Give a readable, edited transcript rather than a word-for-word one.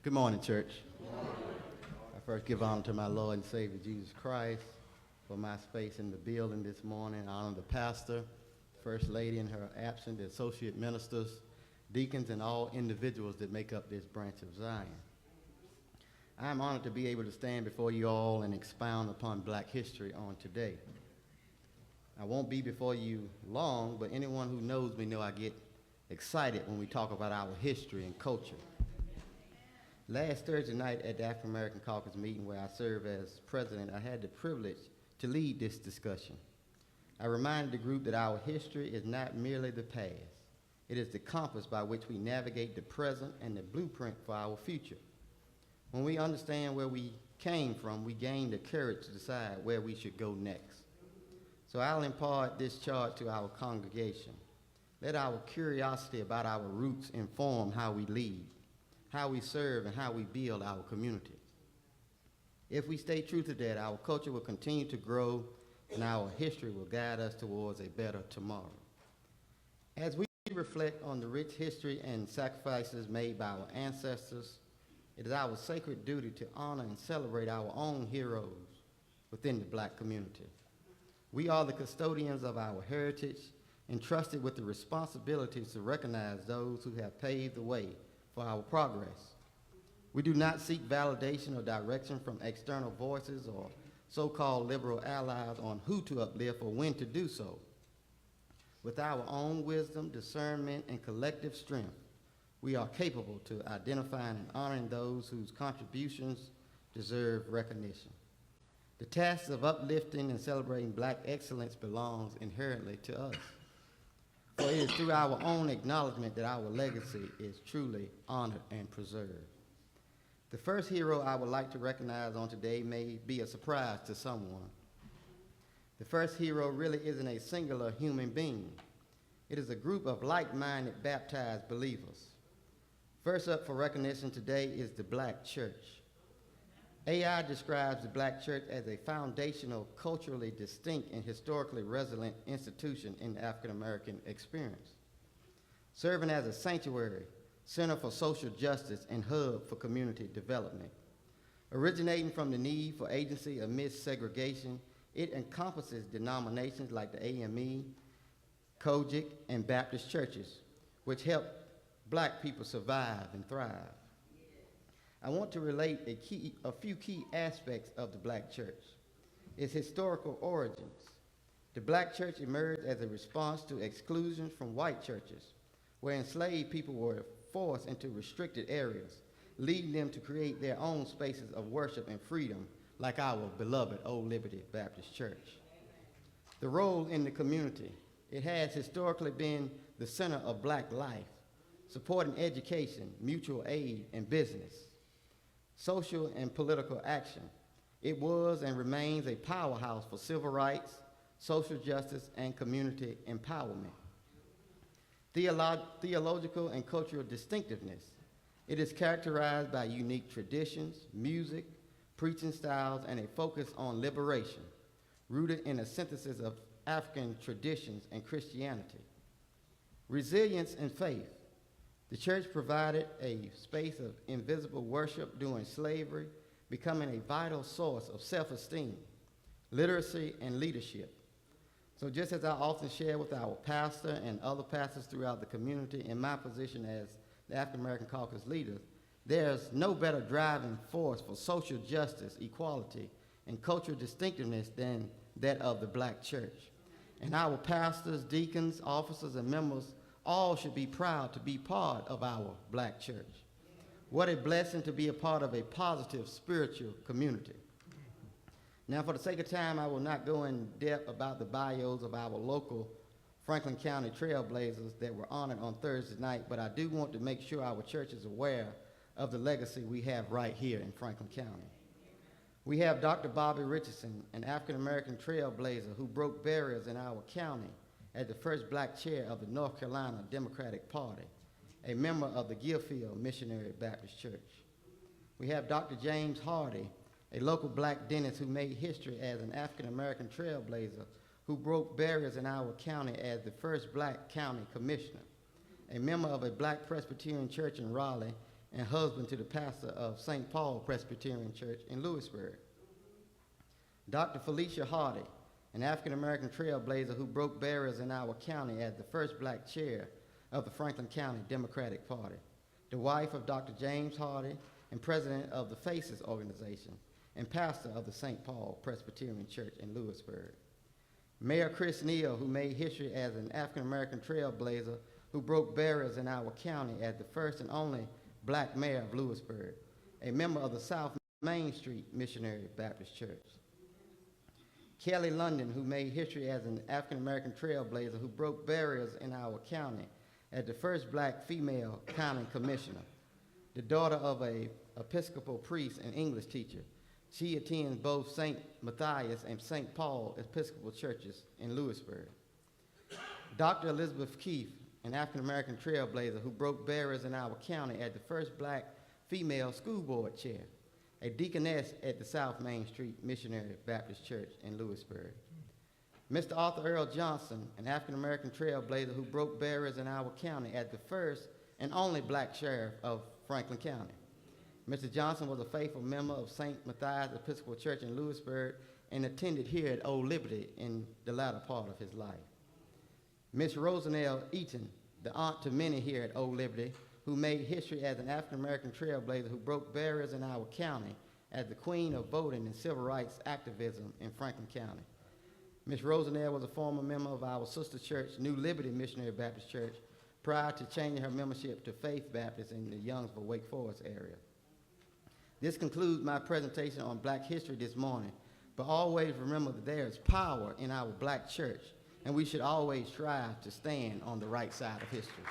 Good morning, church. I first give honor to my Lord and Savior Jesus Christ for my space in the building this morning. I honor the pastor, First Lady in her absence, the associate ministers, deacons, and all individuals that make up this branch of Zion. I am honored to be able to stand before you all and expound upon black history on today. I won't be before you long, but anyone who knows me know I get excited when we talk about our history and culture. Last Thursday night at the African American Caucus meeting where I serve as president, I had the privilege to lead this discussion. I reminded the group that our history is not merely the past. It is the compass by which we navigate the present and the blueprint for our future. When we understand where we came from, we gain the courage to decide where we should go next. So I'll impart this charge to our congregation. Let our curiosity about our roots inform how we lead, how we serve, and how we build our community. If we stay true to that, our culture will continue to grow and our history will guide us towards a better tomorrow. As we reflect on the rich history and sacrifices made by our ancestors, it is our sacred duty to honor and celebrate our own heroes within the black community. We are the custodians of our heritage, entrusted with the responsibilities to recognize those who have paved the way for our progress. We do not seek validation or direction from external voices or so-called liberal allies on who to uplift or when to do so. With our own wisdom, discernment, and collective strength, we are capable to identifying and honoring those whose contributions deserve recognition. The task of uplifting and celebrating black excellence belongs inherently to us. For it is through our own acknowledgement that our legacy is truly honored and preserved. The first hero I would like to recognize on today may be a surprise to someone. The first hero really isn't a singular human being. It is a group of like-minded baptized believers. First up for recognition today is the black church. AI describes the black church as a foundational, culturally distinct, and historically resilient institution in the African American experience, serving as a sanctuary, center for social justice, and hub for community development. Originating from the need for agency amidst segregation, it encompasses denominations like the AME, Kojic, and Baptist churches, which help black people survive and thrive. I want to relate a few key aspects of the black church. Its historical origins. The black church emerged as a response to exclusion from white churches, where enslaved people were forced into restricted areas, leading them to create their own spaces of worship and freedom, like our beloved Old Liberty Baptist Church. The role in the community. It has historically been the center of black life, supporting education, mutual aid, and business. Social and political action. It was and remains a powerhouse for civil rights, social justice, and community empowerment. Theological and cultural distinctiveness. It is characterized by unique traditions, music, preaching styles, and a focus on liberation, rooted in a synthesis of African traditions and Christianity. Resilience and faith. The church provided a space of invisible worship during slavery, becoming a vital source of self-esteem, literacy, and leadership. So just as I often share with our pastor and other pastors throughout the community in my position as the African American Caucus leader, there's no better driving force for social justice, equality, and cultural distinctiveness than that of the black church. And our pastors, deacons, officers, and members all should be proud to be part of our black church. What a blessing to be a part of a positive spiritual community. Now, for the sake of time, I will not go in depth about the bios of our local Franklin County Trailblazers that were honored on Thursday night, but I do want to make sure our church is aware of the legacy we have right here in Franklin County. We have Dr. Bobby Richardson, an African-American trailblazer who broke barriers in our county as the first black chair of the North Carolina Democratic Party, a member of the Gilfield Missionary Baptist Church. We have Dr. James Hardy, a local black dentist who made history as an African-American trailblazer who broke barriers in our county as the first black county commissioner, a member of a black Presbyterian church in Raleigh, and husband to the pastor of St. Paul Presbyterian Church in Lewisburg. Dr. Felicia Hardy, an African-American trailblazer who broke barriers in our county as the first black chair of the Franklin County Democratic Party, the wife of Dr. James Hardy and president of the FACES organization, and pastor of the St. Paul Presbyterian Church in Lewisburg. Mayor Chris Neal, who made history as an African-American trailblazer who broke barriers in our county as the first and only black mayor of Lewisburg, a member of the South Main Street Missionary Baptist Church. Kelly London, who made history as an African-American trailblazer who broke barriers in our county as the first black female county commissioner, the daughter of an Episcopal priest and English teacher. She attends both St. Matthias and St. Paul Episcopal churches in Lewisburg. Dr. Elizabeth Keefe, an African-American trailblazer who broke barriers in our county as the first black female school board chair, a deaconess at the South Main Street Missionary Baptist Church in Lewisburg. Mr. Arthur Earl Johnson, an African-American trailblazer who broke barriers in our county as the first and only black sheriff of Franklin County. Mr. Johnson was a faithful member of St. Matthias Episcopal Church in Lewisburg and attended here at Old Liberty in the latter part of his life. Miss Rosanelle Eaton, the aunt to many here at Old Liberty, who made history as an African-American trailblazer who broke barriers in our county as the queen of voting and civil rights activism in Franklin County. Ms. Rosanelle was a former member of our sister church, New Liberty Missionary Baptist Church, prior to changing her membership to Faith Baptist in the Youngsville, Wake Forest area. This concludes my presentation on Black history this morning, but always remember that there is power in our black church, and we should always strive to stand on the right side of history.